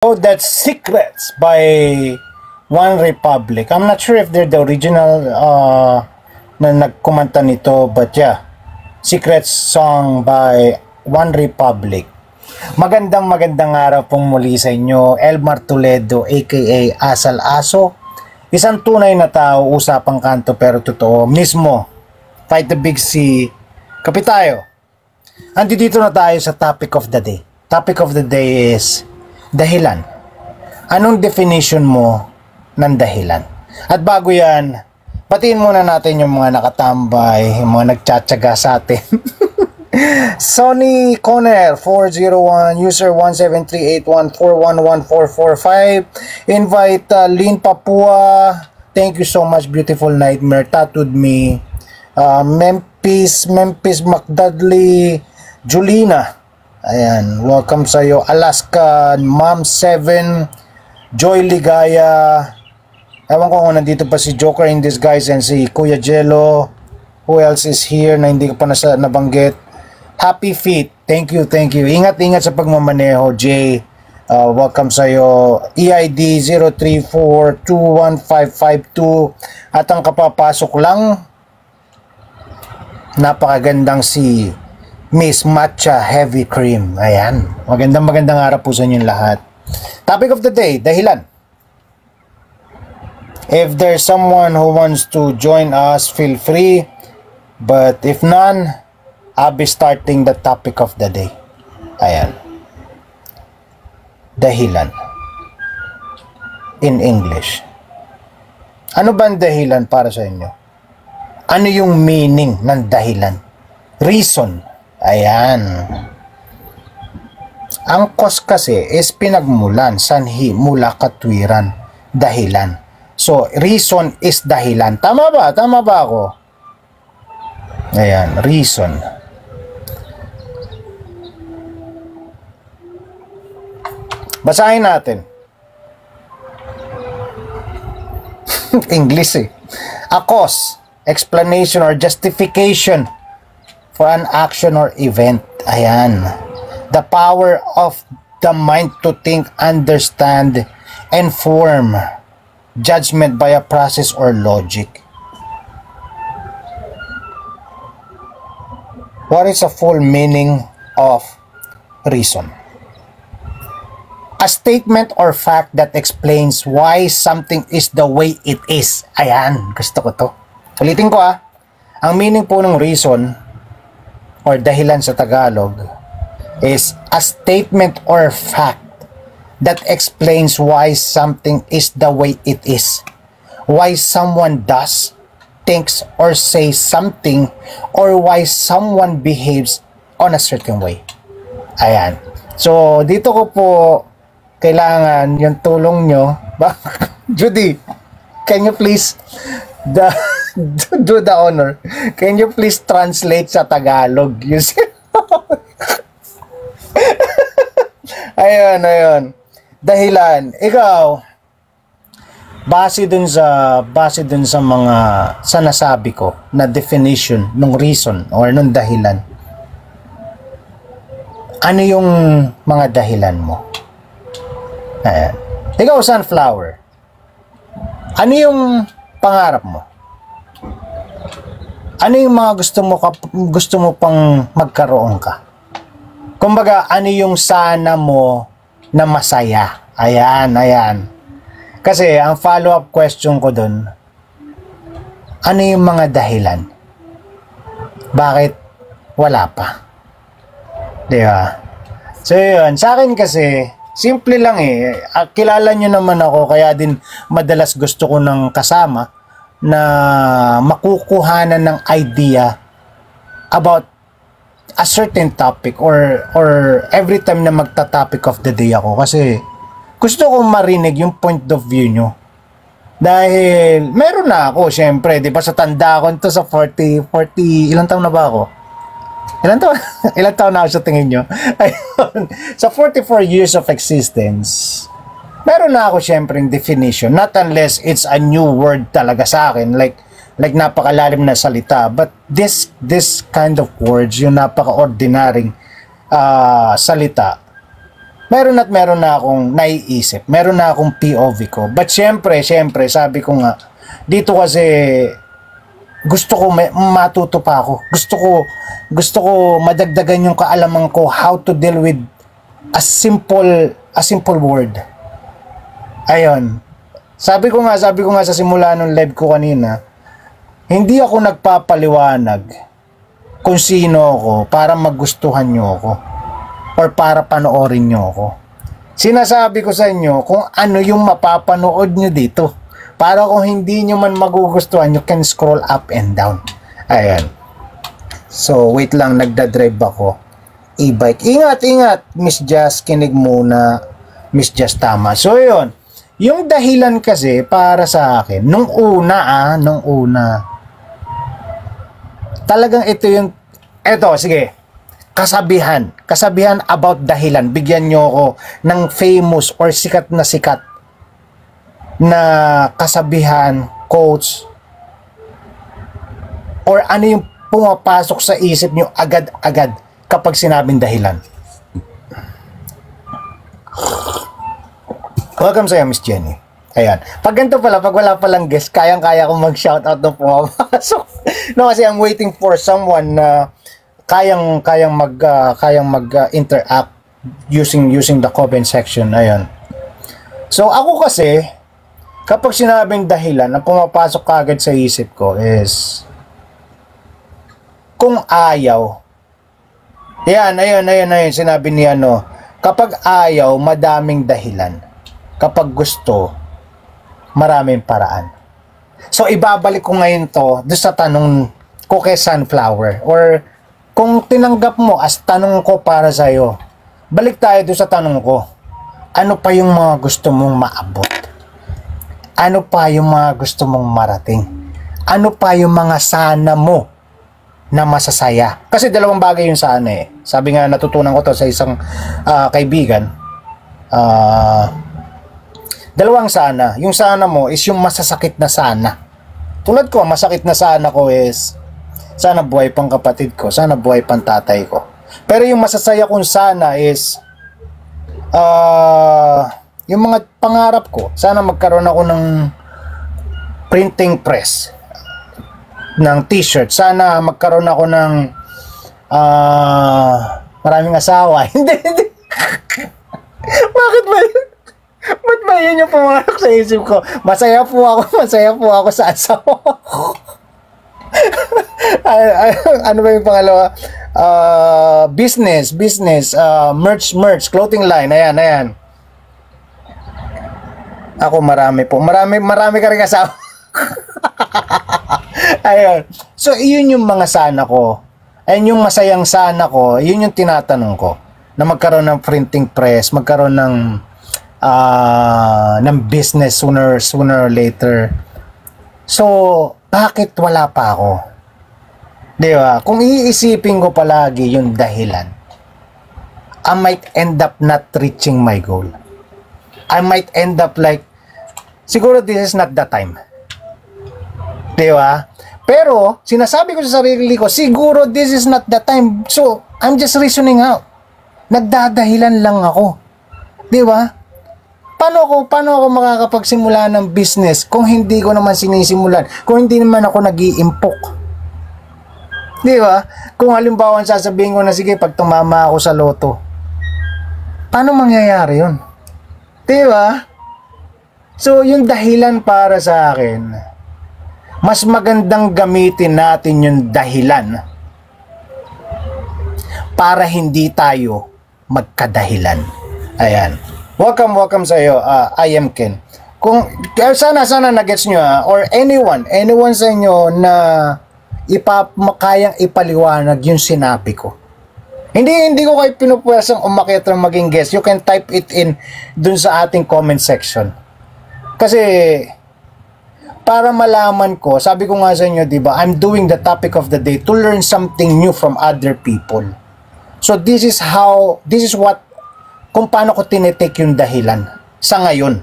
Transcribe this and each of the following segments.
Oh, that's Secrets by One Republic. I'm not sure if they're the original na nagkumanta nito, but yeah, Secrets song by One Republic. Magandang araw pong muli sa inyo, Elmar Toledo aka Asal Aso. Isang tunay na tao, usapang kanto pero totoo mismo. Fight the Big C, kape tayo. Andito na tayo sa topic of the day. Topic of the day is dahilan. Anong definition mo ng dahilan? At bago yan, batiin muna natin yung mga nakatambay, yung mga nagtsatsaga sa atin. Sonny Conner 401, user 17381411445. Invite Lynn Papua. Thank you so much, Beautiful Nightmare, Tattooed Me. Memphis McDudley, Julina. Ayan, welcome sa iyo. Alaska, Mom 7, Joy Ligaya. Ewan ko kung nandito pa si Joker in Disguise and si Kuya Jello. Who else is here na hindi ko pa nabanggit? Happy Feet, thank you. Ingat sa pagmamaneho, Jay. Welcome sa iyo. EID 034215552. At ang kapapasok lang, napakagandang si Miss Matcha Heavy Cream. Ayan. Magandang araw po sa inyong lahat. Topic of the day, dahilan. If there's someone who wants to join us, feel free. But if none, I'll be starting the topic of the day. Ayan. Dahilan. In English. Ano ba ang dahilan para sa inyo? Ano yung meaning ng dahilan? Reason. Ayan. Ang cause kasi is pinagmulan, sanhi, mula, katwiran, dahilan. So, reason is dahilan. Tama ba? Tama ba ako? Ayan, reason. Basahin natin. English eh. A cause, explanation or justification for an action or event. Ayan. The power of the mind to think, understand, and form judgment by a process or logic. What is a full meaning of reason? A statement or fact that explains why something is the way it is. Ayan. Gusto ko to. Ulitin ko ah. Ang meaning po ng reason or dahilan sa Tagalog is a statement or fact that explains why something is the way it is. Why someone does, thinks, or says something, or why someone behaves on a certain way. Ayan. So, dito ko po kailangan yung tulong nyo. Judy, can you please do the honor? Can you please translate sa Tagalog? Ayun. Dahilan. Ikaw, base dun sa mga nasabi ko na definition ng reason or ng dahilan. Ano yung mga dahilan mo? Ayan. Ikaw, Sunflower. Ano yung pangarap mo? Ano yung mga gusto mo pang magkaroon ka? Kumbaga, ano yung sana mo na masaya? Ayan. Kasi, ang follow-up question ko dun, ano yung mga dahilan? Bakit wala pa? Diba? So, yun. Sa akin kasi, simple lang eh. Kilala nyo naman ako, kaya din madalas gusto ko ng kasama na makukuhanan ng idea about a certain topic or every time na magta-topic of the day ako, kasi gusto ko marinig yung point of view nyo. Dahil meron na ako, syempre, di ba, sa tanda ko ito sa 40, ilang taon na ba ako? Ilang taon na ako sa tingin nyo? Ayun, sa 44 years of existence, meron na ako syempre yung definition, not unless it's a new word talaga sa akin, like napakalalim na salita, but this kind of words, yung napaka-ordinaryong salita, meron at meron na akong naiisip. Meron na akong POV ko. But syempre, sabi ko nga, dito kasi, gusto ko matuto pa ako. Gusto ko madagdagan yung kaalaman ko how to deal with a simple word. Ayun. Sabi ko nga sa simula ng live ko kanina, hindi ako nagpapaliwanag kung sino ako para magustuhan nyo ako or para panoorin nyo ako. Sinasabi ko sa inyo kung ano yung mapapanood nyo dito. Para kung hindi nyo man magugustuhan, you can scroll up and down. Ayan. So, wait lang, nagdadrive ako. E-bike. Ingat, Miss Jazz, kinig muna. Miss Jazz, tama. So, yun. Yung dahilan kasi para sa akin, nung una, talagang sige, kasabihan about dahilan. Bigyan nyo ako ng famous or sikat na kasabihan, quotes, or ano yung pumapasok sa isip nyo agad-agad kapag sinabing dahilan. Welcome sa'yo, Miss Jenny. Ayan. Pag ganito pala, pag wala palang guest, kayang-kaya kong mag-shoutout nung pumapasok. No, kasi I'm waiting for someone na kayang mag-interact using the comment section. Ayan. So, ako kasi, kapag sinabing dahilan, ang pumapasok kagad sa isip ko is, kung ayaw, ayun, sinabi ni kapag ayaw, madaming dahilan. Kapag gusto, maraming paraan. So, ibabalik ko ngayon to doon sa tanong ko kay Sunflower. Or, kung tinanggap mo as tanong ko para sa'yo, balik tayo doon sa tanong ko. Ano pa yung mga gusto mong maabot? Ano pa yung mga gusto mong marating? Ano pa yung mga sana mo na masasaya? Kasi dalawang bagay yung sana eh. Sabi nga, natutunan ko to sa isang kaibigan. Dalawang sana. Yung sana mo is yung masasakit na sana. Tulad ko, masakit na sana ko is sana buhay pang kapatid ko, sana buhay pang tatay ko. Pero yung masasaya kong sana is yung mga pangarap ko, sana magkaroon ako ng printing press ng t-shirt. Sana magkaroon ako ng maraming asawa. Hindi. Bakit ba yun? Ba't ba yun yung pumarok sa isip ko? Masaya po ako sa asawa ko. Ano ba yung pangalawa? Business, merch, clothing line, ayan. Ako marami ka rin asawa. Ayun. So, yun yung mga sana ko. Ayun yung masayang sana ko, yun yung tinatanong ko. Na magkaroon ng printing press, magkaroon ng business sooner or later. So, bakit wala pa ako? Di ba? Kung iisipin ko palagi yung dahilan, I might end up not reaching my goal. I might end up like, siguro this is not the time. Di ba? Pero, sinasabi ko sa sarili ko, siguro this is not the time. So, I'm just reasoning out. Nagdadahilan lang ako. Di ba? Paano ako makakapagsimula ng business kung hindi ko naman sinisimulan? Kung hindi naman ako nag-iimpok? Di ba? Kung halimbawa sasabihin ko na, sige, pag tumama ako sa loto, paano mangyayari yun? Di ba? So, yung dahilan para sa akin, mas magandang gamitin natin yung dahilan para hindi tayo magkadahilan. Ayan. Welcome sa iyo. I am Ken. Kung sana na-gets nyo or anyone sa inyo na kayang ipaliwanag yung sinabi ko. Hindi ko kayo pinupwesang umakyat ng maging guest. You can type it in dun sa ating comment section. Kasi para malaman ko, sabi ko nga sa inyo, di ba, I'm doing the topic of the day to learn something new from other people. So this is what kung paano ko tinitake yung dahilan sa ngayon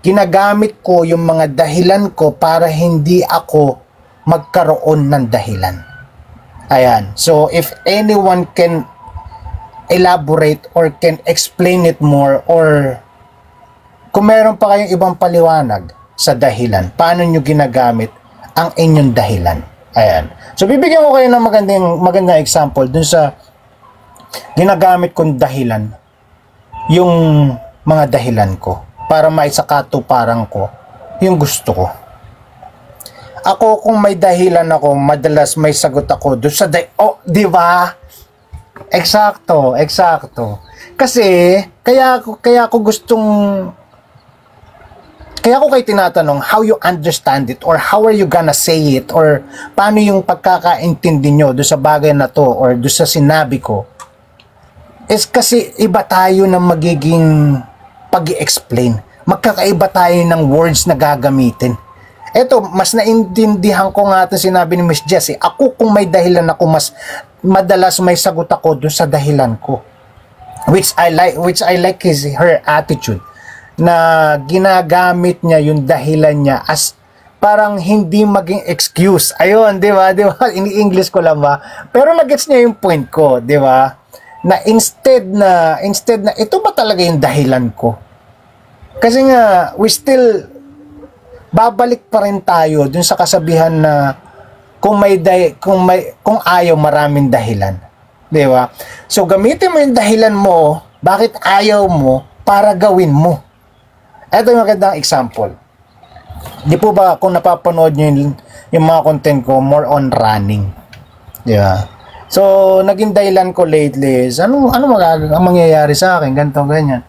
ginagamit ko yung mga dahilan ko para hindi ako magkaroon ng dahilan. Ayan. So if anyone can elaborate or can explain it more, or kung meron pa kayong ibang paliwanag sa dahilan, paano nyo ginagamit ang inyong dahilan. Ayan. So, bibigyan ko kayo ng magandang example dun sa ginagamit kong dahilan, yung mga dahilan ko, para maisakatuparan ko yung gusto ko. Ako, kung may dahilan ako, madalas may sagot ako dun sa di ba? Eksakto. Kasi, kaya ko gustong, kaya ko kayo tinatanong how you understand it, or how are you gonna say it, or paano yung pagkakaintindi nyo doon sa bagay na to, or doon sa sinabi ko, is kasi iba tayo ng magiging pag-i-explain. Magkakaiba tayo ng words na gagamitin. Eto, mas naintindihan ko nga ito sinabi ni Miss Jessie. Ako, kung may dahilan ako, mas madalas may sagot ako doon sa dahilan ko. Which I like is her attitude, na ginagamit niya yung dahilan niya as parang hindi maging excuse. Ayun, di ba? Ini-English ko lang ba? Pero nagets niya yung point ko, di ba? Na instead na ito ba talaga yung dahilan ko? Kasi nga, babalik pa rin tayo dun sa kasabihan na kung ayaw, maraming dahilan. Di ba? So, gamitin mo yung dahilan mo, bakit ayaw mo, para gawin mo. Ito yung magandang example. Di po ba, kung napapanood nyo yung mga content ko, more on running. Di ba? So, naging dahilan ko lately is, ano mangyayari sa akin, ganito, ganyan.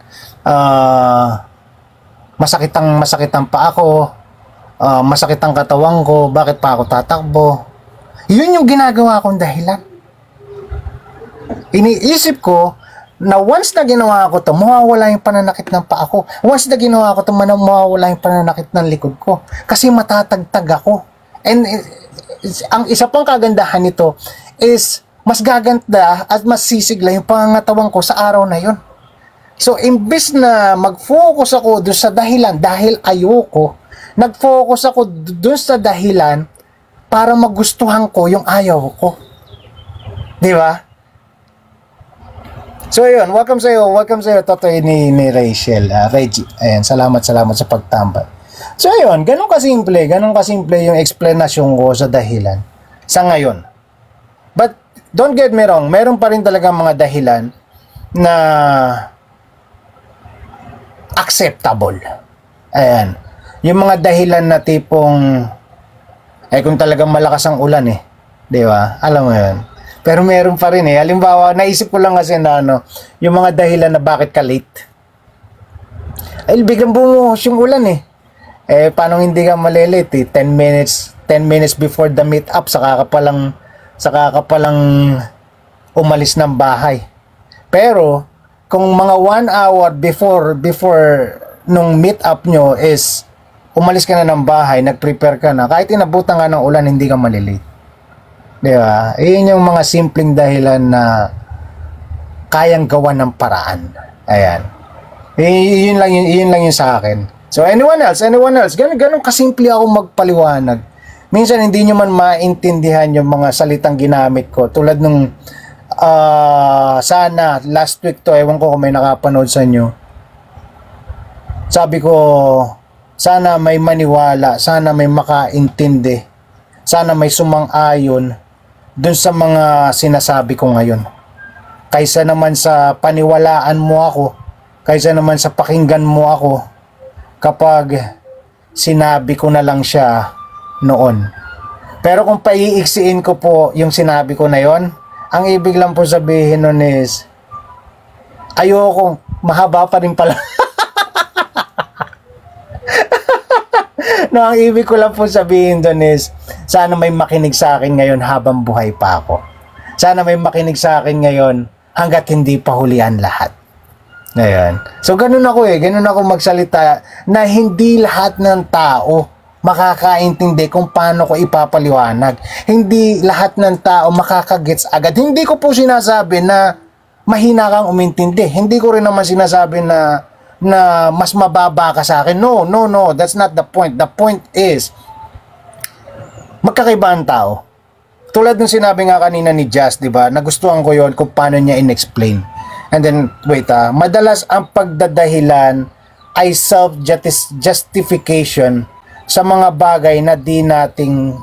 Masakit ang paa ko, masakit ang katawan ko, bakit pa ako tatakbo? Yun yung ginagawa kong dahilan. Iniisip ko na once na ginawa ko to, mawawala yung pananakit ng paa ko. Once na ginawa ko to, mawawala yung pananakit ng likod ko. Kasi matatagtag ako. And ang isa pang kagandahan nito is mas gaganda at mas sisigla yung pangangatawan ko sa araw na yun. So, imbes na mag-focus ako doon sa dahilan dahil ayoko, nag-focus ako doon sa dahilan para magustuhan ko yung ayaw ko. Di ba? So, ayun. Welcome sa'yo, Totoy ni Rachel. Reggie. Ayan, salamat sa pagtambay. So, ayun. Ganun kasimple yung explanation ko sa dahilan sa ngayon. But, don't get me wrong, meron pa rin talaga mga dahilan na acceptable. Ayan. Yung mga dahilan na tipong kung talagang malakas ang ulan di ba? Alam mo yun. Pero meron pa rin halimbawa, naisip ko lang kasi na yung mga dahilan na bakit ka late. Biglang bumuhos yung ulan paano hindi ka malilate 10 minutes before the meet up, saka ka palang umalis ng bahay. Pero kung mga 1 hour before nung meet up nyo is umalis ka na ng bahay, nag-prepare ka na, kahit inabutan ka ng ulan, hindi ka malilate. Di ba? Iyon yung mga simpleng dahilan na kayang gawa ng paraan. Ayan. Yun lang yun sa akin. So anyone else? Ganun kasimple ako magpaliwanag. Minsan hindi nyo man maintindihan yung mga salitang ginamit ko. Tulad nung sana last week to, ewan ko kung may nakapanood sa inyo. Sabi ko, sana may maniwala, sana may makaintindi, sana may sumang-ayon dun sa mga sinasabi ko ngayon. Kaysa naman sa paniwalaan mo ako, kaysa naman sa pakinggan mo ako kapag sinabi ko na lang siya noon. Pero kung paiiksiin ko po yung sinabi ko na yon, ang ibig lang po sabihin nun is ayoko, mahaba pa rin pala. No, ang ibig ko lang po sabihin doon is sana may makinig sa akin ngayon habang buhay pa ako. Sana may makinig sa akin ngayon hanggat hindi pa hulihan lahat. Ngayon. So ganun ako ganun ako magsalita na hindi lahat ng tao makakaintindi kung paano ko ipapaliwanag. Hindi lahat ng tao makakagets agad. Hindi ko po sinasabi na mahina kang umintindi. Hindi ko rin naman sinasabi na mas mababa ka sa akin. No. That's not the point. The point is, magkakaiba ang tao. Tulad ng sinabi nga kanina ni Jazz, di ba? Nagustuhan ko yon kung paano niya in-explain. And then, wait, madalas ang pagdadahilan ay self-justification sa mga bagay na di nating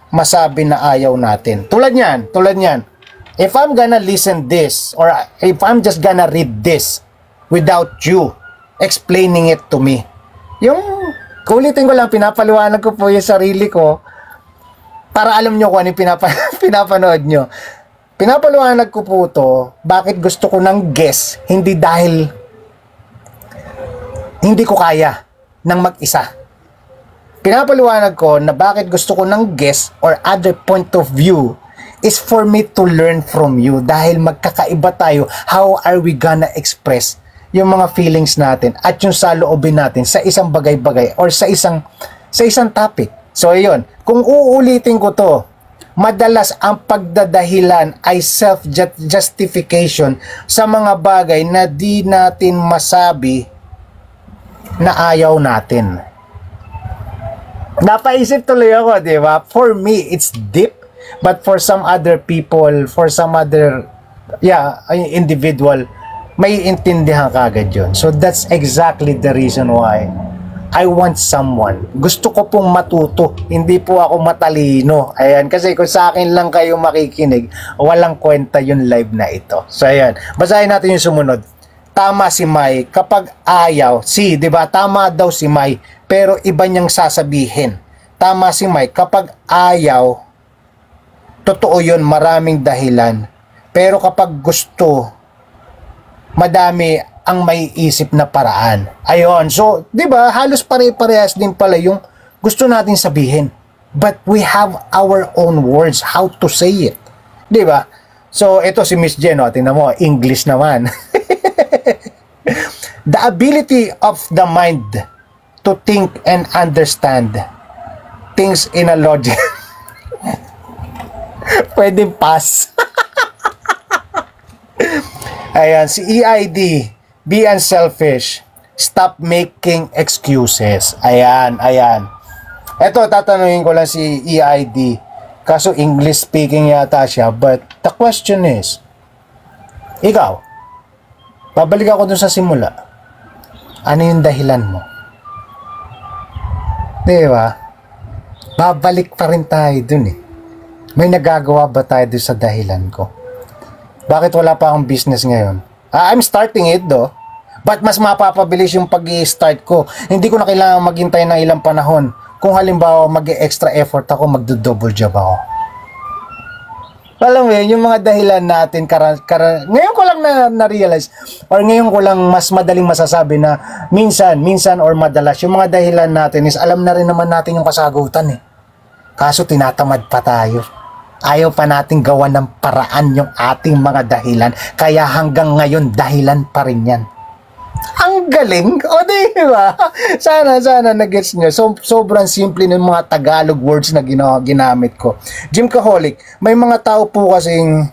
masabi na ayaw natin. Tulad niyan. If I'm gonna listen this, or if I'm just gonna read this without you explaining it to me, yung, ulitin ko lang, pinapaliwanag ko po yung sarili ko para alam nyo kung ano yung pinapanood nyo. Pinapaliwanag ko po to, bakit gusto ko ng guess, hindi dahil hindi ko kaya ng mag-isa. Pinapaliwanag ko na bakit gusto ko ng guess or other point of view is for me to learn from you, dahil magkakaiba tayo. How are we gonna express yung mga feelings natin at yung saloobin natin sa isang bagay-bagay or sa isang topic. So ayun, kung uulitin ko to, madalas ang pagdadahilan ay self-justification sa mga bagay na di natin masabi na ayaw natin. Napaisip tuloy ako, di ba? For me, it's deep. But for some other people, for some other individual, may intindihan kagad yun. So that's exactly the reason why I want someone. Gusto ko pong matuto. Hindi po ako matalino. Ayan, kasi kung sa akin lang kayo makikinig, walang kwenta yung live na ito. So ayan, basahin natin yung sumunod. Tama si Mai kapag ayaw. Di ba? Tama daw si Mai, pero iba niyang sasabihin. Tama si Mai kapag ayaw, totoo yun, maraming dahilan. Pero kapag gusto, madami ang may isip na paraan. Ayun. So, di ba, halos pare-parehas din pala yung gusto natin sabihin. But we have our own words how to say it. Di ba? So, ito si Miss Jen, tingnan mo, English naman. The ability of the mind to think and understand things in a logic. Pwede pass. Ayan, si EID, be unselfish. Stop making excuses. Ayan. Ito, tatanungin ko lang si EID. Kaso English speaking yata siya. But the question is, ikaw, babalik ako dun sa simula. Ano yung dahilan mo? Diba? Babalik pa rin tayo dun eh. May nagagawa ba tayo dun sa dahilan ko? Bakit wala pa akong business ngayon? I'm starting it though. But mas mapapabilis yung pag-i-start ko. Hindi ko na kailangan maghintay ng ilang panahon. Kung halimbawa mag-extra effort ako, magdo-double job ako. Alam mo yun, yung mga dahilan natin, ngayon ko lang na-realize, or ngayon ko lang mas madaling masasabi na minsan or madalas, yung mga dahilan natin is alam na rin naman natin yung kasagutan eh. Kaso tinatamad pa tayo. Ayaw pa nating gawa ng paraan yung ating mga dahilan, kaya hanggang ngayon dahilan pa rin yan. Ang galing! O diba? Sana na-gets nyo. Sobrang simple ng mga Tagalog words na ginamit ko. Gymcaholic, may mga tao po kasing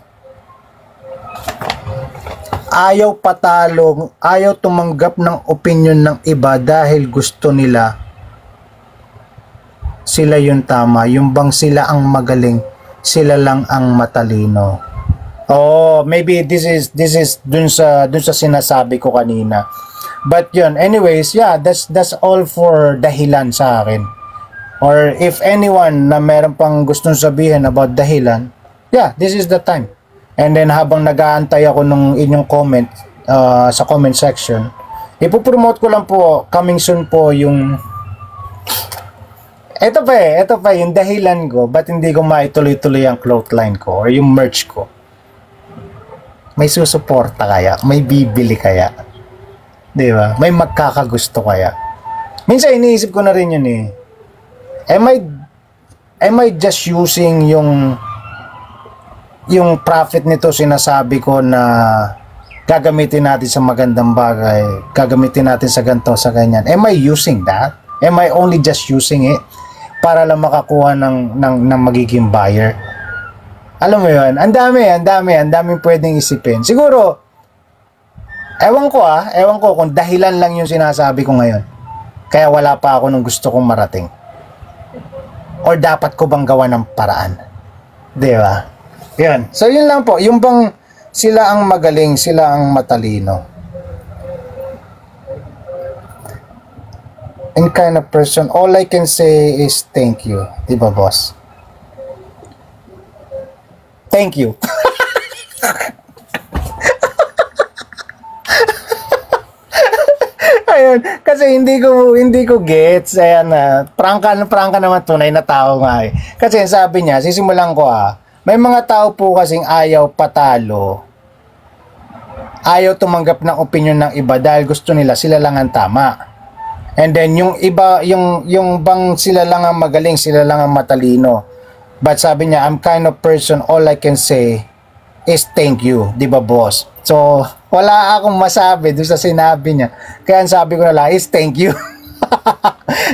ayaw patalong, ayaw tumanggap ng opinion ng iba dahil gusto nila sila yung tama. Yung bang sila ang magaling, sila lang ang matalino. Oh, maybe this is dun sa sinasabi ko kanina. But yun, anyways, yeah, that's all for dahilan sa akin. Or if anyone na meron pang gustong sabihin about dahilan, yeah, this is the time. And then habang nag-aantay ako nung inyong comment sa comment section, ipopromote ko lang po, coming soon po yung ito pa yung dahilan ko ba't hindi ko maituloy-tuloy ang clothesline ko or yung merch ko. May susuporta kaya? May bibili kaya? Di ba? May magkakagusto kaya? Minsan iniisip ko na rin yun eh. Am I just using yung profit nito, sinasabi ko na gagamitin natin sa magandang bagay, gagamitin natin sa ganito, sa ganyan. Am I using that? Am I only just using it para lang makakuha ng magiging buyer? Alam mo yun, ang daming pwedeng isipin. Siguro, ewan ko kung dahilan lang yung sinasabi ko ngayon. Kaya wala pa ako nung gusto kong marating. Or dapat ko bang gawa ng paraan? Di ba? Yun. So, yun lang po. Yung Sila ang magaling, sila ang matalino. And kind of person, all I can say is thank you. Diba, boss? Thank you. Ayun, kasi hindi ko gets. Ayan na, prangka naman, tunay na tao nga eh. Kasi sabi niya, sisimulan ko may mga tao po kasing ayaw patalo. Ayaw tumanggap ng opinion ng iba dahil gusto nila sila lang ang tama. And then yung iba, yung bang sila lang ang magaling, sila lang ang matalino. But sabi niya, I'm kind of person, all I can say is thank you, di ba, boss? So, wala akong masabi doon sa sinabi niya. Kaya ang sabi ko na lang is thank you.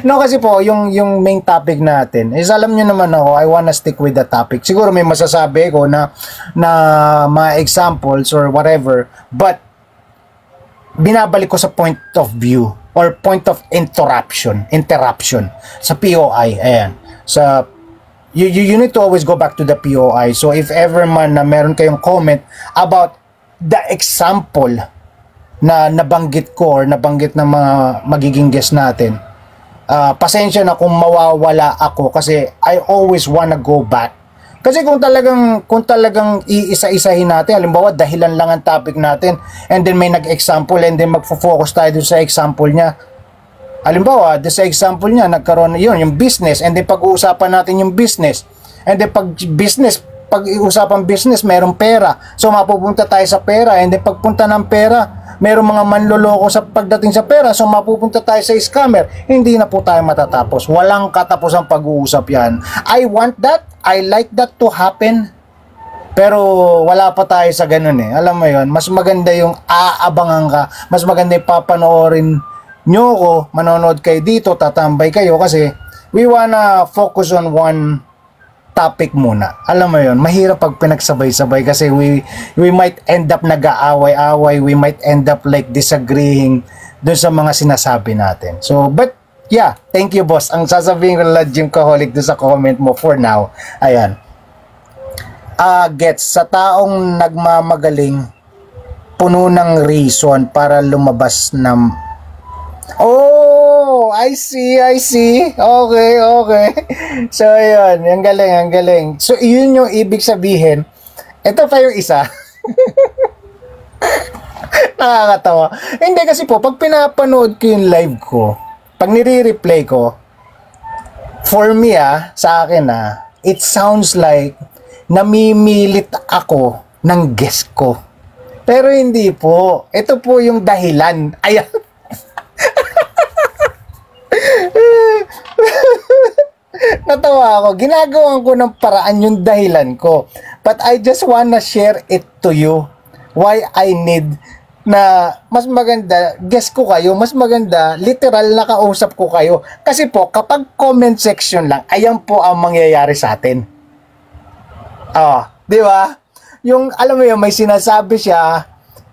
No, kasi po, yung main topic natin, is alam niyo naman ako, I wanna stick with the topic. Siguro may masasabi ko na mga examples or whatever, but binabalik ko sa point of view or point of interruption sa POI. Ayan. You need to always go back to the POI. So if ever man na meron kayong comment about the example na nabanggit ko or nabanggit ng mga magiging guest natin, pasensya na kung mawawala ako kasi I always wanna go back. Kasi kung talagang iisa-isahin natin, halimbawa dahilan lang ang topic natin and then may nag-example and then magfo-focus tayo dun sa example niya. Halimbawa, sa example niya, nagkaroon yun, yung business, and then pag-uusapan natin yung business. And then pag-uusapan business, mayroong pera. So mapupunta tayo sa pera, and then pagpunta ng pera, mayroong mga manloloko sa pagdating sa pera, so mapupunta tayo sa scammer. Hindi na po tayo matatapos. Walang katapos ang pag-uusap yan. I want that. I like that to happen. Pero wala pa tayo sa ganun eh. Alam mo yon, mas maganda yung aabangan ka. Mas maganda yung papanoorin nyo ko, manonood kayo dito, tatambay kayo kasi we wanna focus on one topic muna. Alam mo yon, mahirap pag pinagsabay-sabay kasi we might end up nag-aaway-away, we might end up like disagreeing dun sa mga sinasabi natin. So, but yeah, thank you, boss. Ang sasabihin ko na Gym Kaholic dun sa comment mo for now. Ayan. Gets, sa taong nagmamagaling, puno ng reason para lumabas ng... Oh, I see. Okay. So, yun. Ang galing. So, yun yung ibig sabihin. Ito pa yung isa. Nakakatawa. Hindi kasi po, pag pinapanood ko yung live ko, pag nire-replay ko, for me sa akin it sounds like namimilit ako ng guest ko. Pero hindi po. Ito po yung dahilan. Ayan. Natawa ako. Ginagawan ko ng paraan yung dahilan ko. But I just wanna share it to you. Why I need na mas maganda, guess ko kayo, mas maganda, literal na kausap ko kayo. Kasi po, kapag comment section lang, ayan po ang mangyayari sa atin. Di ba? Yung, alam mo yun, may sinasabi siya,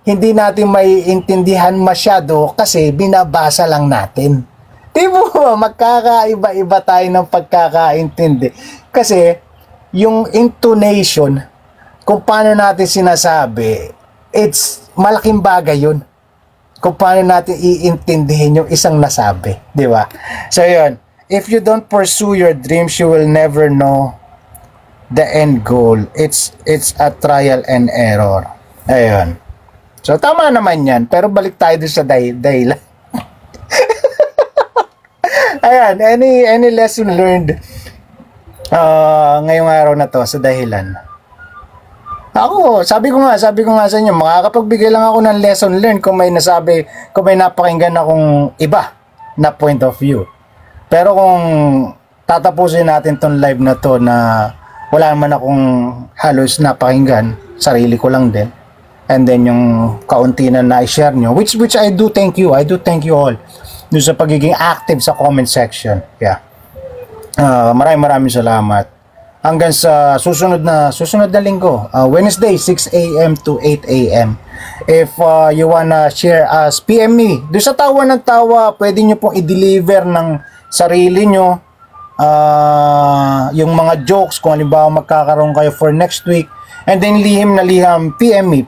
hindi natin may intindihan masyado kasi binabasa lang natin. Di ba? Magkakaiba-iba tayo ng pagkakaintindi. Kasi, yung intonation, kung paano natin sinasabi, it's malaking bagay yun. Kung paano natin iintindihin yung isang nasabi. Di ba? So, yun. If you don't pursue your dreams, you will never know the end goal. It's a trial and error. Ayun. So, tama naman yan. Pero balik tayo dun sa dahilan. Ayan. Any lesson learned ngayong araw na to sa dahilan? Ako, sabi ko nga sa inyo, makakapagbigay lang ako ng lesson learned kung may napakinggan akong iba na point of view. Pero kung tatapusin natin tong live na to na wala naman akong halos napakinggan, sarili ko lang din. And then yung kaunti na na-share nyo, which I do thank you all dun sa pagiging active sa comment section. Yeah. Maraming salamat. Hanggang sa susunod na linggo, Wednesday 6 a.m. to 8 a.m. If you wanna share us, PM me. Doon sa tawa ng tawa, pwede nyo pong i-deliver ng sarili nyo yung mga jokes kung halimbawa magkakaroon kayo for next week. And then lihim na liham, PM me,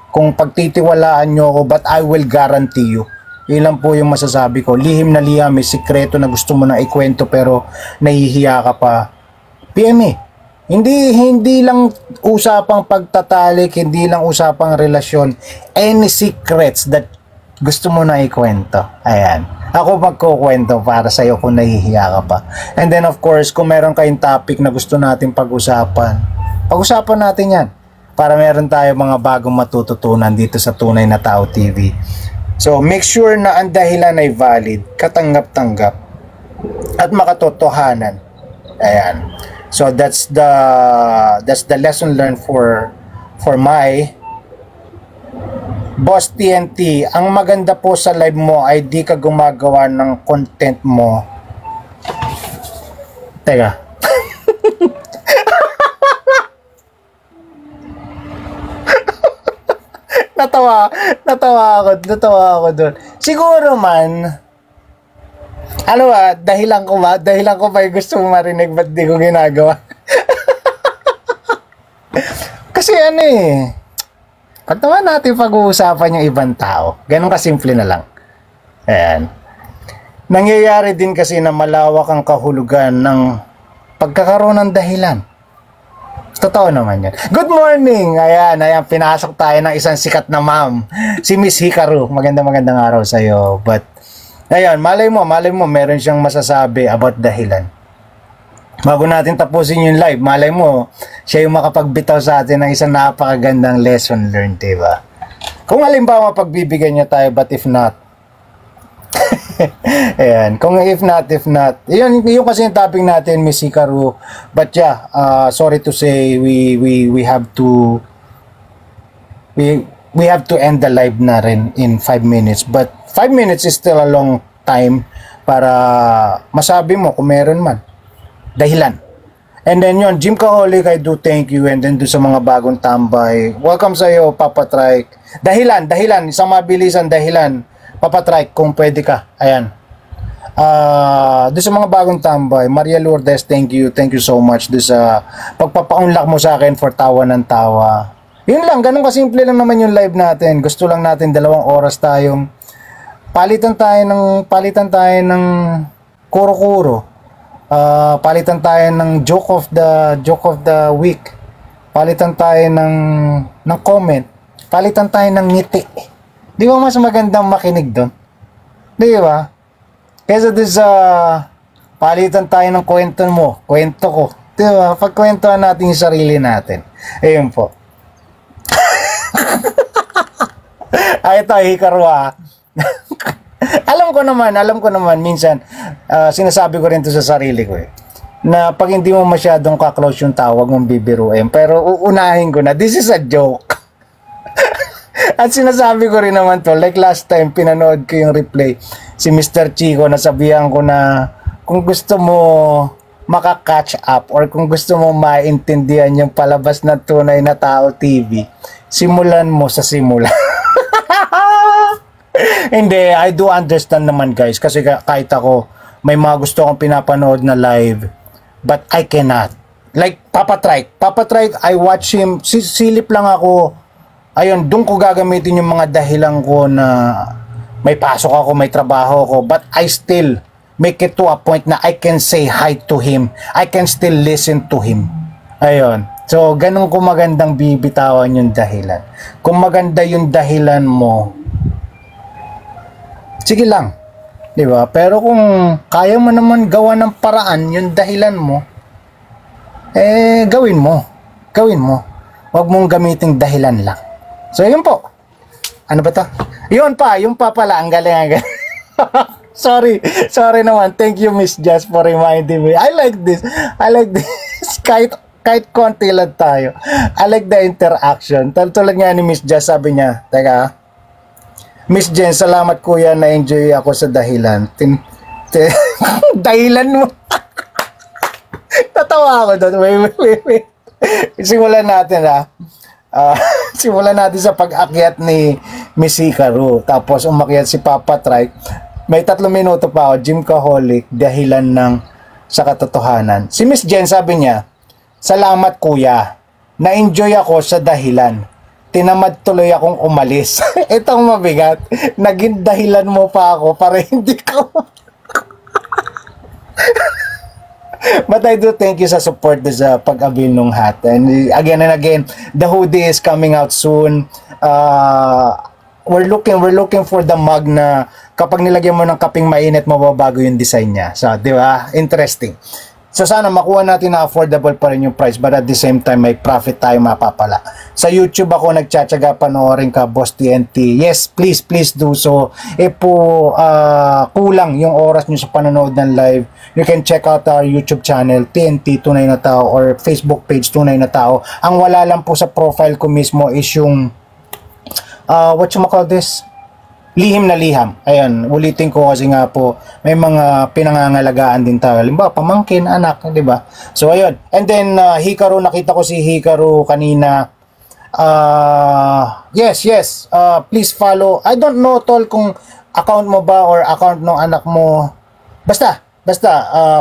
kung pagtitiwalaan nyo ako, but I will guarantee you. Ilan po yung masasabi ko, lihim na liham, may sikreto na gusto mo na ikwento pero nahihiya ka pa. PM me. Hindi lang usapang pagtatalik, hindi lang usapang relasyon. Any secrets that gusto mo na ikwento. Ayan. Ako magkukwento para sa'yo kung nahihiya ka pa. And then of course, kung meron kayong topic na gusto natin pag-usapan, pag-usapan natin yan. Para meron tayo mga bagong matututunan dito sa Tunay na Tao TV. So, make sure na ang dahilan ay valid, katanggap-tanggap, at makatotohanan. Ayan. So that's the lesson learned for my Boss TNT. Ang maganda po sa live mo ay di ka gumagawa ng content mo. Teka. natawa ako doon. Siguro man, ano ba, dahilan ko ba yung gusto mo marinig, ba't di ko ginagawa? Kasi ano eh, pag naman natin pag-uusapan yung ibang tao, ganun kasimple na lang. Ayan. Nangyayari din kasi na malawak ang kahulugan ng pagkakaroon ng dahilan. Totoo naman yan. Good morning! Ayan, pinasok tayo ng isang sikat na ma'am. Si Miss Hikaru. Magandang araw sa'yo. But, ayun, malay mo, meron siyang masasabi about dahilan. Bago natin tapusin yung live, malay mo, siya yung makapagbitaw sa atin ng isang napakagandang lesson learned, diba? Kung halimbawa pagbibigyan niya tayo, but if not, ayan, kung if not, yun kasi yung topic natin, Miss Hikaru. But yeah, sorry to say, we have to end the live na rin in 5 minutes. But 5 minutes is still a long time para masabi mo kung meron man dahilan. And then yun, Jim Kaholic, I do thank you. And then do sa mga bagong tambay, welcome sa iyo, Papa Trike. Dahilan, isang mabilisan dahilan. Papa Trike, kung pwede ka. Ayan. Doon sa mga bagong tambay, Maria Lourdes, thank you so much. Doon sa pagpapaunlak mo sa akin for tawa ng tawa. Yun lang, ganun kasimple lang naman yung live natin. Gusto lang natin 2 oras tayong palitan tayo ng kuro-kuro. Palitan tayo ng joke of the week. Palitan tayo ng comment. Palitan tayo ng ngiti. Di ba mas magandang makinig doon? Di ba? Kesa doon sa palitan tayo ng kwento mo, kwento ko. Di ba? Pagkwentuhan natin yung sarili natin. Ayun po. Ay, ito, Hikaru ah. Alam ko naman, minsan, sinasabi ko rin to sa sarili ko eh, na pag hindi mo masyadong kaklose yung tawag mong bibiruin, pero uunahin ko na, this is a joke. At sinasabi ko rin naman to, like last time, pinanood ko yung replay, si Mr. Chico, nasabihan ko na, kung gusto mo maka-catch up, or kung gusto mo maintindihan yung palabas na Tunay na Tao TV, simulan mo sa simula. Hindi, I do understand naman guys, kasi kahit ako, may mga gusto akong pinapanood na live, but I cannot. Like Papa Trike, I watch him, silip lang ako, ayun, doon ko gagamitin yung mga dahilan ko na may pasok ako, may trabaho ako, but I still make it to a point na I can say hi to him, I can still listen to him. Ayun, so ganun ko magandang bibitawan yung dahilan. Kung maganda yung dahilan mo, sige lang, di ba? Pero kung kaya mo naman gawa ng paraan yung dahilan mo, eh gawin mo. Huwag mong gamiting dahilan lang. So yun po. Ano ba to? Yun pa pala, ang galing. Sorry naman. Thank you, Miss Jess, for reminding me. I like this. Kahit konti lang tayo. I like the interaction. Tulad nga ni Miss Jess, sabi niya, teka, Miss Jen, salamat kuya, na-enjoy ako sa dahilan. Dahilan mo. Tatawa ako doon. Wait. Simulan natin simulan natin sa pag-akyat ni Miss Hikaru. Tapos umakyat si Papa Trike. May 3 minuto pa ako. Jim Kaholic, dahilan ng sa katotohanan. Si Miss Jen sabi niya, salamat kuya. Na-enjoy ako sa dahilan. Tinamad tuloy akong umalis. Itong mabigat. Naging dahilan mo pa ako para hindi ko... But I do thank you sa support sa pag-avail ng hat. And again and again, the hoodie is coming out soon. We're looking for the mug na kapag nilagyan mo ng kaping mainit, mababago yung design niya. So, di ba? Interesting. So, sana makuha natin na affordable pa rin yung price, but at the same time, may profit tayo mapapala. Sa YouTube ako nagtsatsaga panoorin ka, Boss TNT. Yes, please do so. Kulang yung oras nyo sa panonood ng live, you can check out our YouTube channel, TNT Tunay na Tao, or Facebook page Tunay na Tao. Ang wala lang po sa profile ko mismo is yung what you call this? Lihim na liham. Ayun, ulitin ko kasi nga po, may mga pinangangalagaan din tayo. Halimbawa, pamangkin, anak, di ba? So, ayun. And then, Hikaru, nakita ko si Hikaru kanina. Yes. Please follow. I don't know, tol, kung account mo ba or account ng anak mo. Basta,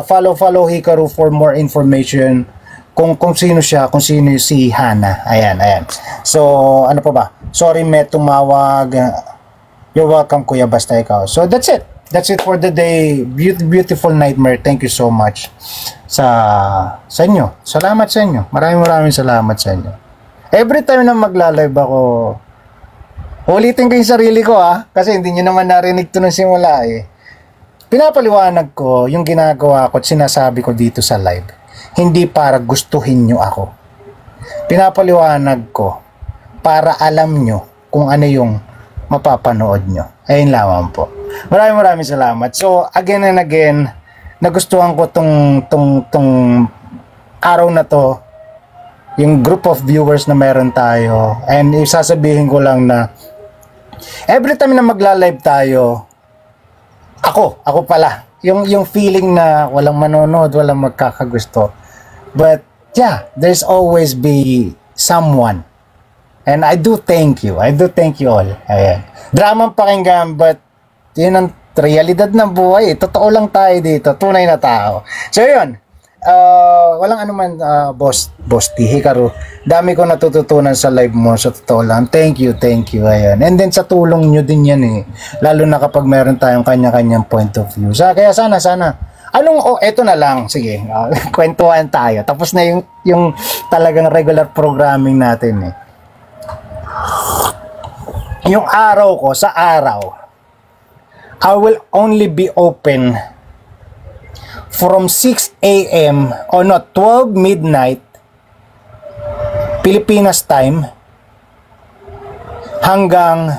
follow Hikaru for more information. Kung sino siya, kung sino si Hana. Ayan. So, ano pa ba? Sorry, may tumawag. You're welcome, Kuya, basta ikaw. So, that's it. That's it for the day. Beautiful nightmare. Thank you so much sa inyo. Salamat sa inyo. Maraming salamat sa inyo. Every time na magla-live ako, ulitin ko yung sarili ko, kasi hindi nyo naman narinig to nung simula eh. Pinapaliwanag ko yung ginagawa ko at sinasabi ko dito sa live. Hindi para gustuhin nyo ako. Pinapaliwanag ko para alam nyo kung ano yung mapapanood nyo. Ayun lamang po. Maraming salamat. So, again and again, nagustuhan ko tong araw na to, yung group of viewers na meron tayo. And isasabihin ko lang na every time na magla-live tayo, ako pala, yung feeling na walang manonood, walang magkakagusto. But yeah, there's always be someone. And I do thank you. I do thank you all. Ayan. Drama pakinggan, but yun ang realidad ng buhay. Totoo lang tayo dito. Tunay na tao. So yun. Walang anuman, Boss T. Hikaru. Dami ko natututunan sa live mo. Sa totoo lang. Thank you. Ayan. And then sa tulong nyo din yan eh. Lalo na kapag meron tayong kanya-kanyang point of view. Kaya sana. Eto na lang. Sige. Kwentuhan tayo. Tapos na yung talagang regular programming natin eh. Yung araw ko, sa araw, I will only be open from 6 a.m. or not, 12 midnight Pilipinas time hanggang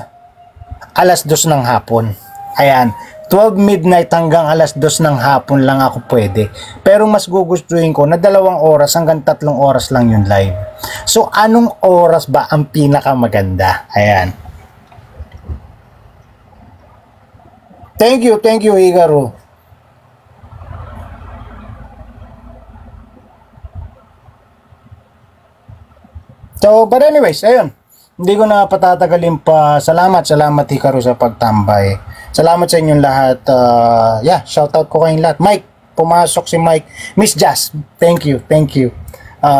alas 2 ng hapon. Ayan, 12 midnight hanggang alas 2 ng hapon lang ako pwede. Pero mas gugustuhin ko na 2 oras hanggang 3 oras lang yung live. So, anong oras ba ang pinakamaganda? Ayan. Thank you, Hikaru. So, but anyways, ayun. Hindi ko na patatagalin pa. Salamat Hikaru sa pagtambay. Salamat sa inyong lahat. Shoutout ko kayong lahat. Mike, pumasok si Mike. Miss Jazz, thank you.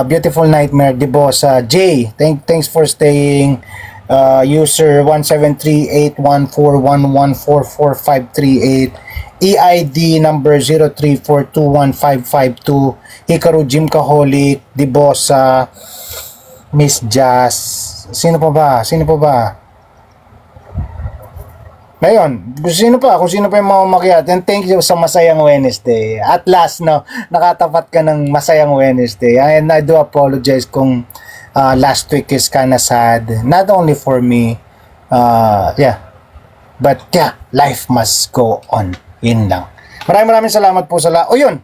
Beautiful Nightmare, di boss. Jay, thanks for staying. User 1738141144538, EID number 03421552, Hikaru Jim Kaholic, di boss, Miss Jazz, sino pa ba? Ngayon, kung sino pa yung mga umakyat, and thank you sa Masayang Wednesday. At last, nakatapat ka ng Masayang Wednesday. And I do apologize kung last week is kinda sad, not only for me, but life must go on. Yun lang. Maraming salamat po sa yun.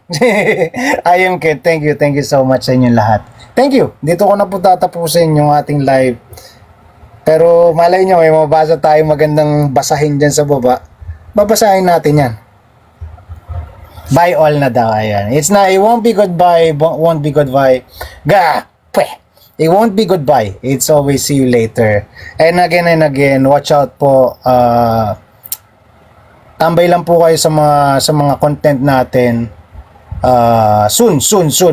I am Kid. Thank you so much sa inyong lahat. Thank you. Dito ko na po tatapusin yung ating live. Pero malay nyo, may mabasa tayo magandang basahin dyan sa baba. Babasahin natin yan. Bye all na daw. Ayan. It won't be goodbye. It won't be goodbye. It's always see you later. And again, watch out po. Tambay lang po kayo sa mga content natin. Soon,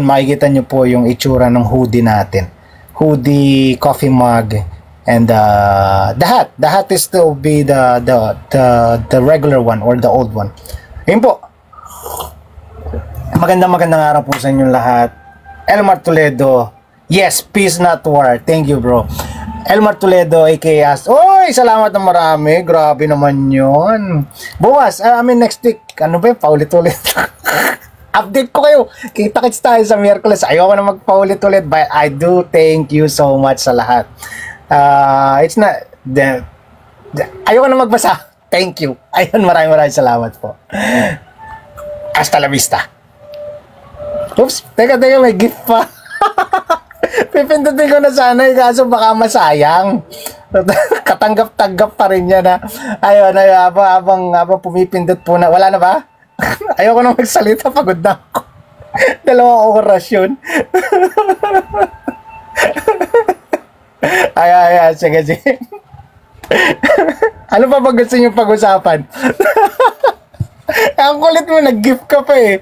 makikita nyo po yung itsura ng hoodie natin. hoodie, coffee mug, and the hat. The hat is still be the regular one or the old one. Ayun po. Magandang araw po sa inyong lahat. Elmar Toledo. Yes, peace not war. Thank you, bro. Elmar Toledo, aka Oy, salamat na marami. Grabe naman yun. Bukas, next week. Ano ba yun? Paulit-ulit. Update ko kayo. Kita-kits tayo sa Miyerkules. Ayoko na magpaulit-ulit, but I do thank you so much sa lahat. It's not... ayoko na magbasa. Thank you. Ayun, maraming salamat po. Hasta la vista. Oops, teka, may gift pa. Pipindutin ko na sana kaso baka masayang. Katanggap-tanggap pa rin yan ha. Ayun, habang pumipindot po na. Wala na ba? Ayoko na magsalita, pagod na ako. 2 oras yun. Ay, sige. Ano pa ba gusto nyo pag-usapan? Ang kulit mo, nag-gift ka pa eh.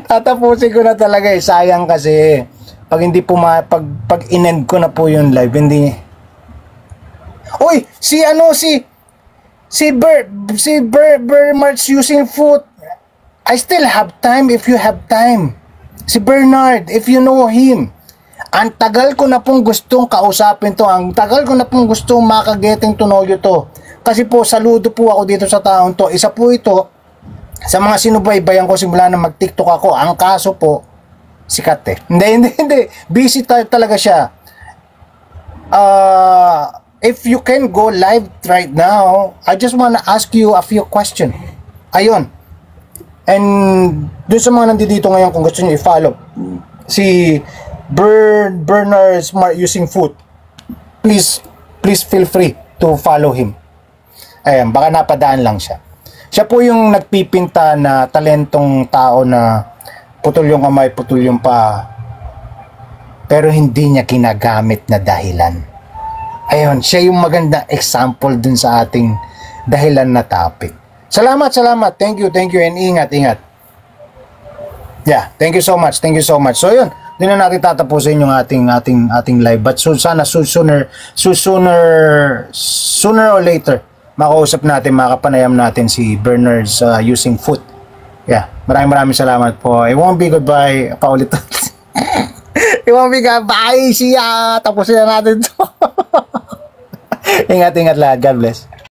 Tatapusin ko na talaga eh. Sayang kasi pag hindi po pag in-end ko na po yung live, hindi. Uy, si Bernard's using foot. I still have time if you have time. Si Bernard, if you know him. Ang tagal ko na pong gustong kausapin to. Ang tagal ko na pong gustong makagetting to know you to. Kasi po, saludo po ako dito sa taong to. Isa po ito sa mga sinubaybayan ko simula na mag-TikTok ako. Ang kaso po, sikat eh. Hindi. Busy talaga siya. If you can go live right now, I just wanna ask you a few questions. Ayun. And dun sa mga nandito ngayon, kung gusto nyo i-follow si Bernard Smart Using Foot, please feel free to follow him. Ayan, baka napadaan lang siya. Siya po yung nagpipinta na talentong tao na putol yung kamay, putol yung paa, pero hindi niya ginagamit na dahilan. Ayun, siya yung magandang example dun sa ating dahilan na topic. Salamat. Thank you, and ingat. Yeah, thank you so much. So yun, hindi na natin tatapusin yung ating live. But sana sooner or later, makausap natin, makapanayam natin si Bernard's Using Foot. Yeah, maraming salamat po. It won't be goodbye. Paulit. It won't be goodbye. Siya. Tapusin na natin to. Ingat lahat. God bless.